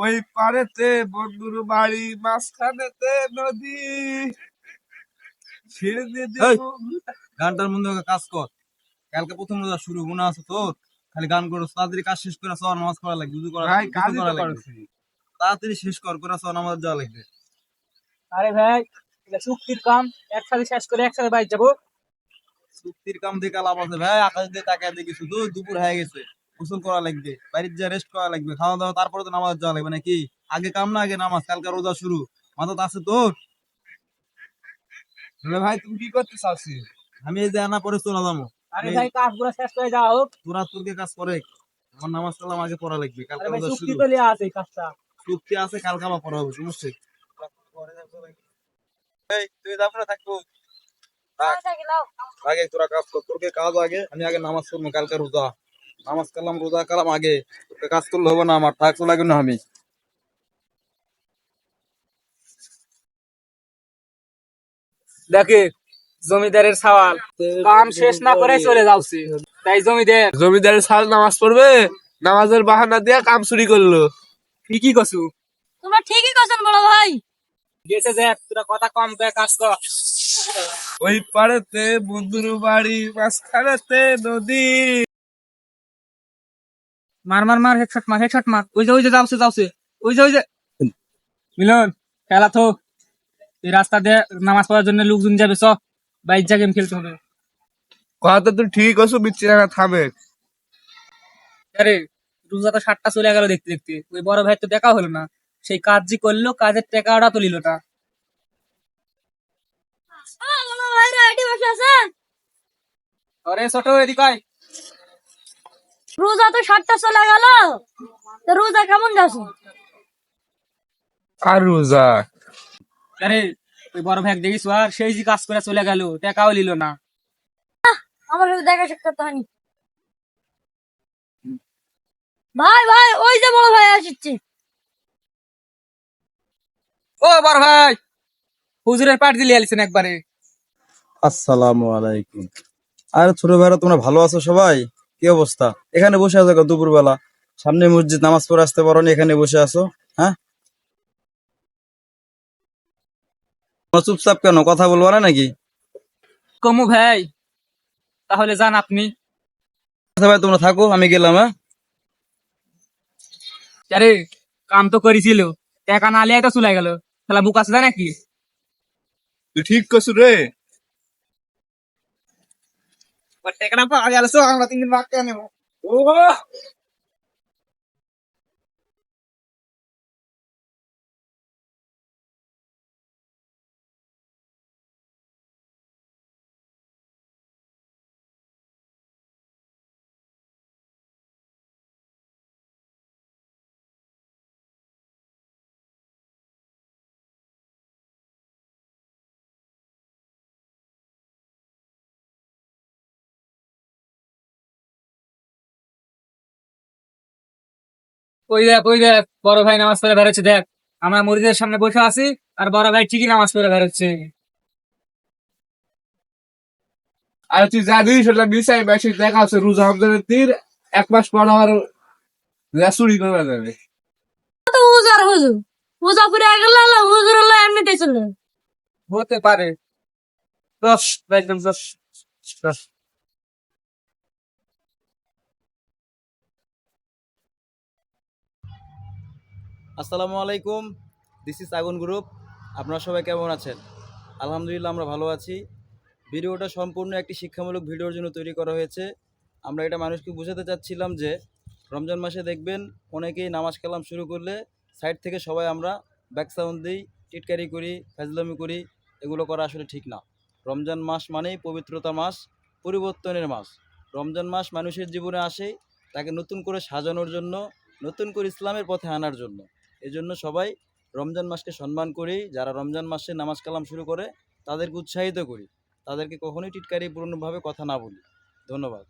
ওই পারেতে বন্ধুর বাড়ি, মাঝখানেতে নদী। ছেড়ে দিয়ে এই, দেবো। গানটার মধ্যে কাজ কর। কালকে প্রথম রোজা শুরু গুনাহ আছে তোর। খালি গান করো, তাড়াতাড়ি কাজ শেষ করে সওয়ার নামাজ পড়া লাগবে, ওযু করা ভাই গোসল কাজই করা তো লাগবে। করছি। তাড়াতাড়ি শেষ কর করে সওয়ার নামাজ যাওয়া লাগবে। আরে ভাই, এটা চুক্তির কাম, একসাথে শেষ করে একসাথে বাইর যাবো। চুক্তির কাম দিয়ে কালাম আছে ভাই, আকাশ দিয়ে তাকায় দেখি শুধু দুপুর হয়ে গেছে। গোসল করা লাগবে, বাড়িতে যা রেস্ট করা লাগবে, খাওয়া দাওয়া, তারপরে তো নামাজ যাওয়া লাগবে নাকি? আগে কাম না আগে নামাজ? কালকে রোজা শুরু, মাথা আছে তোর? তাহলে ভাই তুমি কি করতে চাচ্ছি? আমি এই যে আনা পরে চলে যাবো। আরে ভাই, কাজ পুরো শেষ করে যাওয়া হোক। তোরা তোরকে কাজ করে, আমার নামাজ কালাম আগে পড়া লাগবে, আরে কালকে ভাই, রোজা চুক্তি শুরু। তো লিয়া আছে এই কাজটা। চুক্তি আছে, কালকে আবার পড়া হবে, সমস্যা? এই তুই যাবো থাকবো? আগে তোরা কাজ কর, তোরকে কাজ আগে, আমি আগে নামাজ পড়বো, কালকে রোজা। নামাজ কালাম রোজা কালাম আগে, তোকে কাজ করলে হবে না, আমার থাকতে লাগবে না আমি। দেখে, জমিদারের সওয়াল কাম শেষ না করে চলে যাচ্ছে, তাই জমিদার জমিদারের সাল নামাজ পড়বে, নামাজের বাহানা দিয়ে কাম চুরি করলো। ঠিকই কছু। তোমরা ঠিকই করছেন বড় ভাই। গেছে দেখ, তোরা কথা কম কয়ে কাজ কর। ওই পারেতে বন্ধুর বাড়ি, মাঝখানেতে নদী। মার মার মার, হেডশট মার, হেডশট মার। ওই যে যাচ্ছে যাচ্ছে, ওই যে মিলন, খেলা তো এই রাস্তা দিয়ে নামাজ পড়ার জন্য লোকজন যাবে, চ বাইক যা, গেম খেলতে হবে। কথা তুই ঠিক আছো, বিচ্ছি না থামে। আরে রোজা তো 7টা চলে গেল দেখতে দেখতে, ওই বড় ভাই তো দেখা হলো না। সেই কাজ যে করলো, কাজের টাকাটা তো নিল না। বড় ভাইরা এটি বসে আছেন। আরে ছোট, এদিকে আয়। রোজা তো 7টা চলে গেল, তো রোজা কেমন যাচ্ছে? আর রোজা আরে ওই বড় ভাই দেখিস, আর সেই যে কাজ করে চলে গেল, টাকাও নিল না। আমার সাথে দেখা সাক্ষাৎ হয়নি। ভাই ভাই, ওই যে বড় ভাই আসছে। ও বড় ভাই, হুজুরের পাট দিলে আলিছেন একবারে। আসসালামু আলাইকুম। আরে ছোট ভাইরা, তোমরা ভালো আছো সবাই? কি অবস্থা? এখানে বসে আছো দুপুর বেলা? সামনে মসজিদ, নামাজ পড়ে আসতে পারো নি, এখানে বসে আছো? হ্যাঁ, তোমরা চুপচাপ কেন, কথা বলবো না নাকি? কমু ভাই, তাহলে যান আপনি। আচ্ছা ভাই, তোমরা থাকো, আমি গেলাম। হ্যাঁ, আরে কাম তো করেছিল, টাকা না লিয়ে তো চলে গেল, খেলা বুক আছে নাকি? তুই ঠিক করছু রে। টাকাটা পাওয়া গেল, আমরা 3 দিন বাদ নেবো। ও ওই দেখ বড় ভাই নামাজ পড়ে বেরোচ্ছে, দেখ আমরা মসজিদের সামনে বসে আছি, আর বড় ভাই ঠিকই নামাজ পড়ে বেরোচ্ছে। আর তুই জানিস ওটা মিসাই মেসেজ দেখা আছে, রোজা রমজানের দিন 1 মাস পর আমার চুরি করা যাবে। তো হুজুর হুজুর রোজা পুরে গেল, হুজুর হলো এমনিতেই চলে। হতে পারে। দশ, একদম দশ। আসসালামু আলাইকুম, দিস ইজ আগুন গ্রুপ। আপনারা সবাই কেমন আছেন? আলহামদুলিল্লাহ, আমরা ভালো আছি। ভিডিওটা সম্পূর্ণ একটি শিক্ষামূলক ভিডিওর জন্য তৈরি করা হয়েছে। আমরা এটা মানুষকে বোঝাতে চাচ্ছিলাম যে রমজান মাসে দেখবেন অনেকেই নামাজ কালাম শুরু করলে সাইড থেকে সবাই আমরা ব্যাক সাউন্ড দিই, টিটকারি করি, ফাজলামি করি। এগুলো করা আসলে ঠিক না। রমজান মাস মানেই পবিত্রতা মাস, পরিবর্তনের মাস। রমজান মাস মানুষের জীবনে আসে তাকে নতুন করে সাজানোর জন্য, নতুন করে ইসলামের পথে আনার জন্য। এজন্য সবাই রমজান মাসকে সম্মান করি। যারা রমজান মাসে নামাজ কালাম শুরু করে তাদেরকে উৎসাহিত করি, তাদেরকে কখনোই টিটকারিপূর্ণভাবে কথা না বলি। ধন্যবাদ।